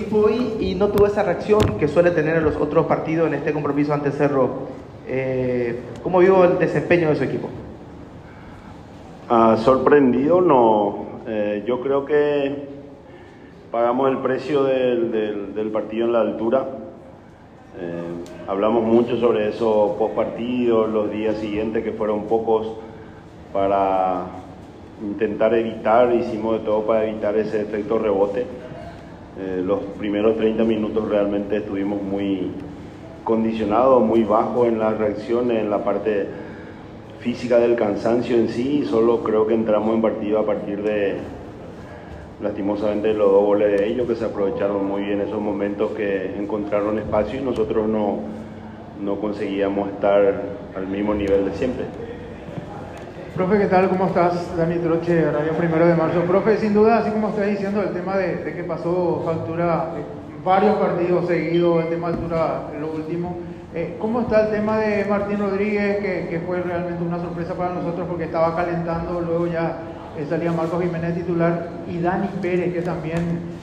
equipo hoy y no tuvo esa reacción que suele tener en los otros partidos en este compromiso ante Cerro. ¿Cómo vio el desempeño de su equipo? Sorprendido no. Yo creo que pagamos el precio del partido en la altura. Hablamos mucho sobre eso post partido, los días siguientes que fueron pocos para intentar evitar, hicimos de todo para evitar ese efecto rebote. Los primeros 30 minutos realmente estuvimos muy condicionados, muy bajos en las reacciones, en la parte física del cansancio en sí, y solo creo que entramos en partido a partir de, lastimosamente, los 2 goles de ellos, que se aprovecharon muy bien esos momentos que encontraron espacio y nosotros no conseguíamos estar al mismo nivel de siempre. Profe, ¿qué tal? ¿Cómo estás? Dani Troche, Radio 1 de Marzo. Profe, sin duda, así como estás diciendo, el tema de que pasó factura varios partidos seguidos, el tema de altura lo último. ¿Cómo está el tema de Martín Rodríguez, que fue realmente una sorpresa para nosotros porque estaba calentando, luego ya salía Marcos Jiménez titular, y Dani Pérez, que también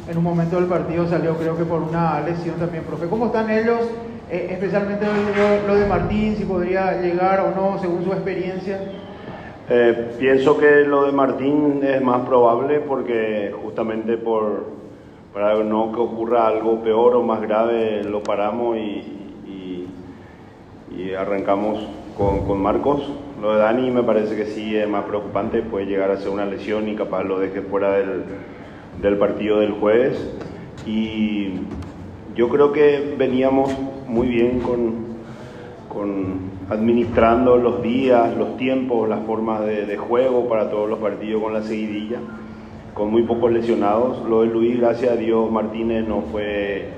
en un momento del partido salió, creo que por una lesión también, profe? ¿Cómo están ellos? Especialmente lo de Martín, si podría llegar o no, según su experiencia. Pienso que lo de Martín es más probable porque justamente para no que ocurra algo peor o más grave lo paramos y arrancamos con Marcos. Lo de Dani me parece que sí es más preocupante, puede llegar a ser una lesión y capaz lo deje fuera del partido del jueves. Y yo creo que veníamos muy bien con administrando los días, los tiempos, las formas de juego para todos los partidos con la seguidilla, con muy pocos lesionados. Lo de Luis, gracias a Dios, Martínez no fue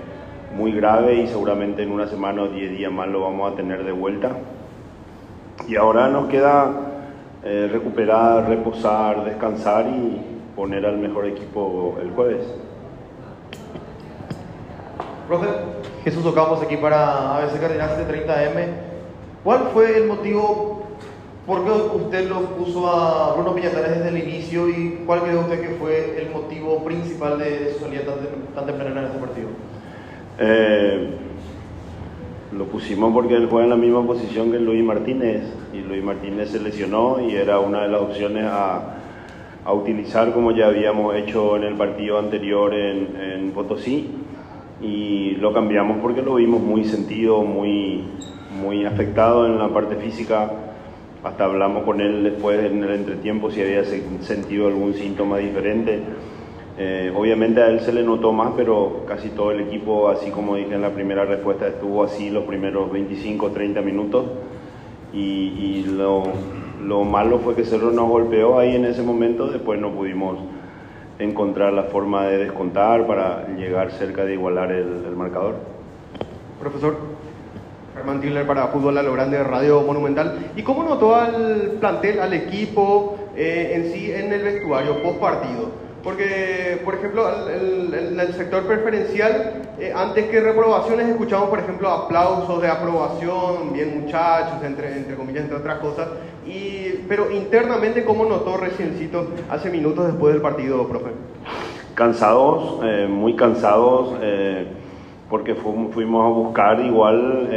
muy grave y seguramente en una semana o 10 días más lo vamos a tener de vuelta. Y ahora nos queda recuperar, reposar, descansar y poner al mejor equipo el jueves. Profe, Jesús Ocamos aquí para ABC Cardinal 730M. ¿Cuál fue el motivo por qué usted lo puso a Bruno Piñatares desde el inicio y cuál cree usted que fue el motivo principal de su salida tan temprana en este partido? Lo pusimos porque él juega en la misma posición que Luis Martínez y Luis Martínez se lesionó y era una de las opciones a utilizar, como ya habíamos hecho en el partido anterior en Potosí, y lo cambiamos porque lo vimos muy sentido, muy afectado en la parte física. Hasta hablamos con él después en el entretiempo si había sentido algún síntoma diferente. Obviamente a él se le notó más, pero casi todo el equipo, así como dije en la primera respuesta, estuvo así los primeros 25 o 30 minutos y lo malo fue que Cerro nos golpeó ahí en ese momento. Después no pudimos encontrar la forma de descontar para llegar cerca de igualar el marcador. Profesor Germán Tiller para Fútbol a lo Grande de Radio Monumental. ¿Y cómo notó al plantel, al equipo en sí en el vestuario post partido? Porque, por ejemplo, en el sector preferencial, antes que reprobaciones, escuchamos, por ejemplo, aplausos de aprobación, bien muchachos, entre comillas, entre otras cosas. Pero internamente, ¿cómo notó reciencito hace minutos después del partido, profe? Cansados, muy cansados, porque fuimos a buscar igual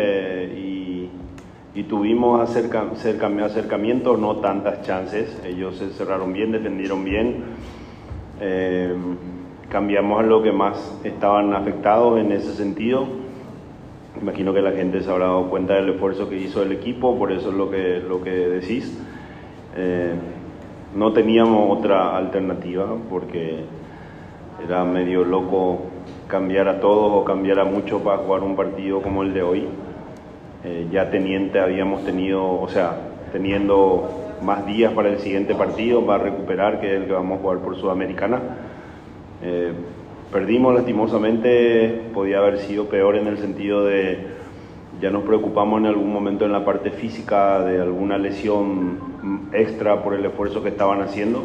y tuvimos acercamientos, no tantas chances. Ellos se cerraron bien, defendieron bien. Cambiamos a lo que más estaban afectados en ese sentido. Imagino que la gente se habrá dado cuenta del esfuerzo que hizo el equipo, por eso es lo que decís. No teníamos otra alternativa porque era medio loco cambiar a todos o cambiar a muchos para jugar un partido como el de hoy. Ya habíamos tenido, teniendo más días para el siguiente partido, para recuperar, que es el que vamos a jugar por Sudamericana. Perdimos lastimosamente, podía haber sido peor en el sentido de ya nos preocupamos en algún momento en la parte física de alguna lesión extra por el esfuerzo que estaban haciendo.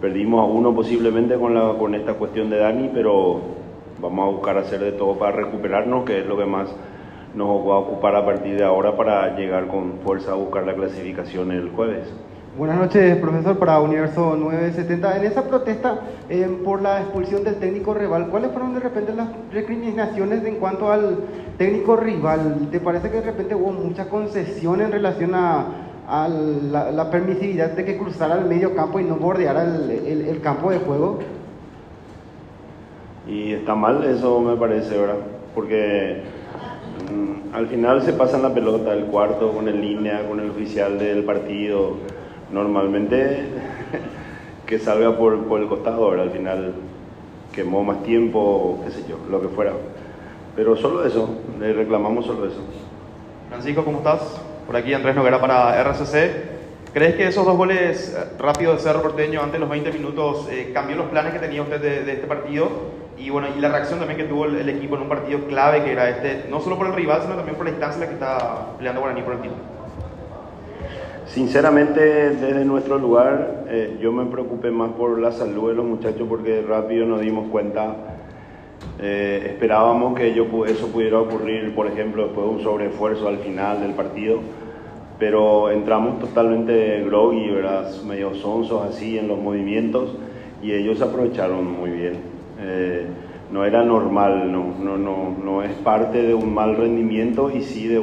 Perdimos a uno posiblemente con esta cuestión de Dani, pero vamos a buscar hacer de todo para recuperarnos, que es lo que más nos va a ocupar a partir de ahora para llegar con fuerza a buscar la clasificación el jueves. Buenas noches, profesor, para Universo 970. En esa protesta por la expulsión del técnico rival, ¿cuáles fueron de repente las recriminaciones en cuanto al técnico rival? ¿Te parece que de repente hubo mucha concesión en relación a la permisividad de que cruzara el medio campo y no bordeara el campo de juego? Y está mal eso, me parece, ¿verdad? Porque al final se pasan la pelota, el cuarto con el línea, con el oficial del partido. Normalmente que salga por el costado, ¿verdad? Al final quemó más tiempo, qué sé yo, lo que fuera. Pero solo eso, le reclamamos solo eso. Francisco, ¿cómo estás? Por aquí Andrés Noguera para RCC. ¿Crees que esos 2 goles rápidos de Cerro Porteño antes de los 20 minutos cambió los planes que tenía usted de este partido? Y bueno, y la reacción también que tuvo el equipo en un partido clave que era este, no solo por el rival, sino también por la instancia en la que está peleando Guaraní por el título. Sinceramente, desde nuestro lugar, yo me preocupé más por la salud de los muchachos porque rápido nos dimos cuenta. Esperábamos que eso pudiera ocurrir, por ejemplo, después de un sobreesfuerzo al final del partido, pero entramos totalmente groggy, ¿verdad? Medio sonsos así en los movimientos y ellos aprovecharon muy bien. No era normal, no es parte de un mal rendimiento y sí de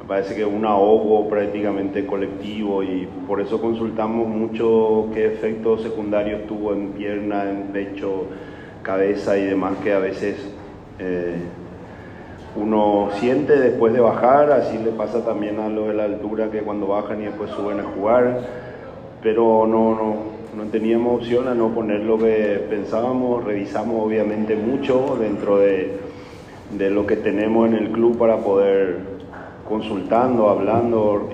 parece que un ahogo prácticamente colectivo, y por eso consultamos mucho qué efectos secundarios tuvo en pierna, en pecho, cabeza y demás, que a veces uno siente después de bajar. Así le pasa también a los de la altura, que cuando bajan y después suben a jugar, pero no teníamos opción a no poner lo que pensábamos. Revisamos obviamente mucho dentro de lo que tenemos en el club para poder, consultando, hablando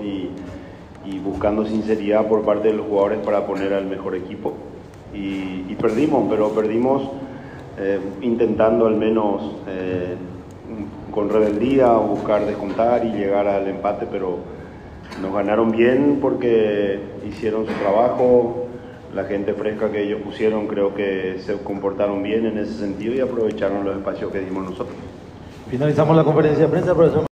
y buscando sinceridad por parte de los jugadores para poner al mejor equipo. Y perdimos, pero perdimos intentando al menos con rebeldía buscar descontar y llegar al empate, pero nos ganaron bien porque hicieron su trabajo. La gente fresca que ellos pusieron, creo que se comportaron bien en ese sentido y aprovecharon los espacios que dimos nosotros. Finalizamos la conferencia de prensa, profesor.